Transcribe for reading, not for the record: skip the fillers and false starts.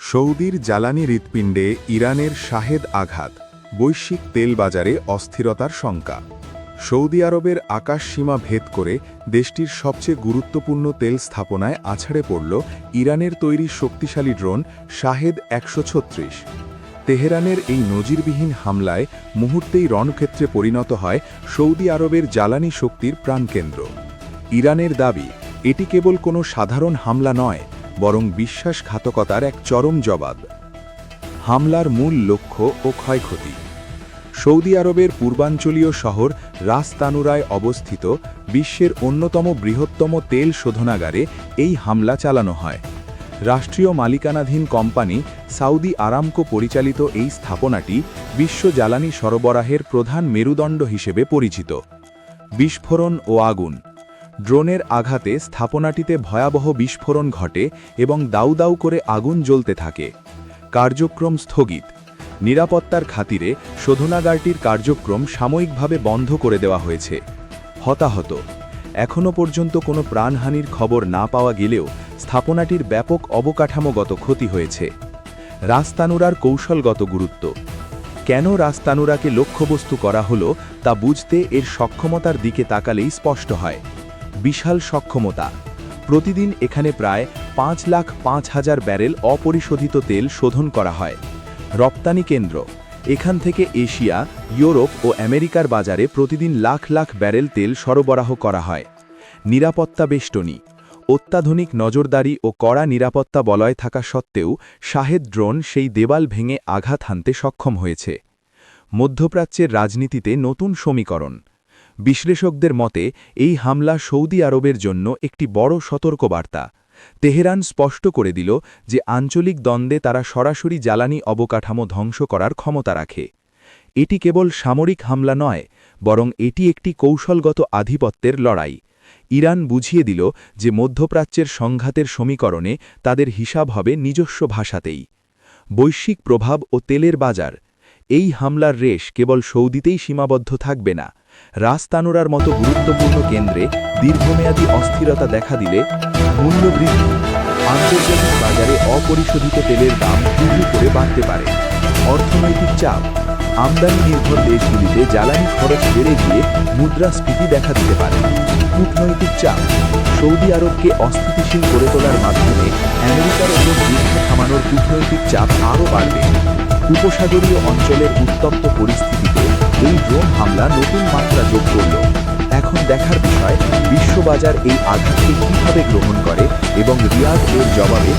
সৌদির জ্বালানি হৃৎপিণ্ডে ইরানের শাহেদ আঘাত, বৈশ্বিক তেল বাজারে অস্থিরতার শঙ্কা। সৌদি আরবের আকাশসীমা ভেদ করে দেশটির সবচেয়ে গুরুত্বপূর্ণ তেল স্থাপনায় আছাড়ে পড়ল ইরানের তৈরি শক্তিশালী ড্রোন শাহেদ ১৩৬। তেহরানের এই নজিরবিহীন হামলায় মুহূর্তেই রণক্ষেত্রে পরিণত হয় সৌদি আরবের জ্বালানি শক্তির প্রাণকেন্দ্র। ইরানের দাবি, এটি কেবল কোনো সাধারণ হামলা নয়, বরং বিশ্বাসঘাতকতার এক চরম জবাব। হামলার মূল লক্ষ্য ও ক্ষয়ক্ষতি। সৌদি আরবের পূর্বাঞ্চলীয় শহর রাস তানুরায় অবস্থিত বিশ্বের অন্যতম বৃহত্তম তেল শোধনাগারে এই হামলা চালানো হয়। রাষ্ট্রীয় মালিকানাধীন কোম্পানি সাউদি আরামকো পরিচালিত এই স্থাপনাটি বিশ্ব জ্বালানি সরবরাহের প্রধান মেরুদণ্ড হিসেবে পরিচিত। বিস্ফোরণ ও আগুন। ড্রোনের আঘাতে স্থাপনাটিতে ভয়াবহ বিস্ফোরণ ঘটে এবং দাউ দাউ করে আগুন জ্বলতে থাকে। কার্যক্রম স্থগিত। নিরাপত্তার খাতিরে শোধনাগারটির কার্যক্রম সাময়িকভাবে বন্ধ করে দেওয়া হয়েছে। হতাহত। এখনও পর্যন্ত কোনো প্রাণহানির খবর না পাওয়া গেলেও স্থাপনাটির ব্যাপক অবকাঠামোগত ক্ষতি হয়েছে। রাস তানুরার কৌশলগত গুরুত্ব। কেন রাস তানুরাকে লক্ষ্যবস্তু করা হলো তা বুঝতে এর সক্ষমতার দিকে তাকালেই স্পষ্ট হয়। বিশাল সক্ষমতা। প্রতিদিন এখানে প্রায় ৫,৫,০০০ ব্যারেল অপরিশোধিত তেল শোধন করা হয়। রপ্তানি কেন্দ্র। এখান থেকে এশিয়া, ইউরোপ ও আমেরিকার বাজারে প্রতিদিন লাখ লাখ ব্যারেল তেল সরবরাহ করা হয়। নিরাপত্তা বেষ্টনী। অত্যাধুনিক নজরদারি ও কড়া নিরাপত্তা বলয় থাকা সত্ত্বেও শাহেদ ড্রোন সেই দেওয়াল ভেঙে আঘাত হানতে সক্ষম হয়েছে। মধ্যপ্রাচ্যের রাজনীতিতে নতুন সমীকরণ। বিশ্লেষকদের মতে এই হামলা সৌদি আরবের জন্য একটি বড় সতর্কবার্তা। তেহরান স্পষ্ট করে দিল যে আঞ্চলিক দ্বন্দ্বে তারা সরাসরি জ্বালানি অবকাঠামো ধ্বংস করার ক্ষমতা রাখে। এটি কেবল সামরিক হামলা নয়, বরং এটি একটি কৌশলগত আধিপত্যের লড়াই। ইরান বুঝিয়ে দিল যে মধ্যপ্রাচ্যের সংঘাতের সমীকরণে তাদের হিসাব হবে নিজস্ব ভাষাতেই। বৈশ্বিক প্রভাব ও তেলের বাজার। এই হামলার রেশ কেবল সৌদিতেই সীমাবদ্ধ থাকবে না। রাস তানুরার মতো গুরুত্বপূর্ণ কেন্দ্রে দীর্ঘমেয়াদী অস্থিরতা দেখা দিলে মূল্যবৃদ্ধি। আন্তর্জাতিক বাজারে অপরিশোধিত তেলের দাম তীব্র করে বাড়তে পারে। অর্থনৈতিক চাপ। আমদানি নির্ভর দেশগুলিতে জ্বালানি খরচ বেড়ে গিয়ে মুদ্রাস্ফীতি দেখা দিতে পারে। কূটনৈতিক চাপ। সৌদি আরবকে অস্থিতিশীল করে তোলার মাধ্যমে আমেরিকার ওপর যুদ্ধ থামানোর কূটনৈতিক চাপ আরও বাড়বে। উপসাগরীয় অঞ্চলের উত্তপ্ত পরিস্থিতিতে এই ড্রোন হামলা নতুন মাত্রা যোগ করল। এখন দেখার বিষয় বিশ্ববাজার এই আঘাতকে কীভাবে গ্রহণ করে এবং রিয়াদ এর জবাবে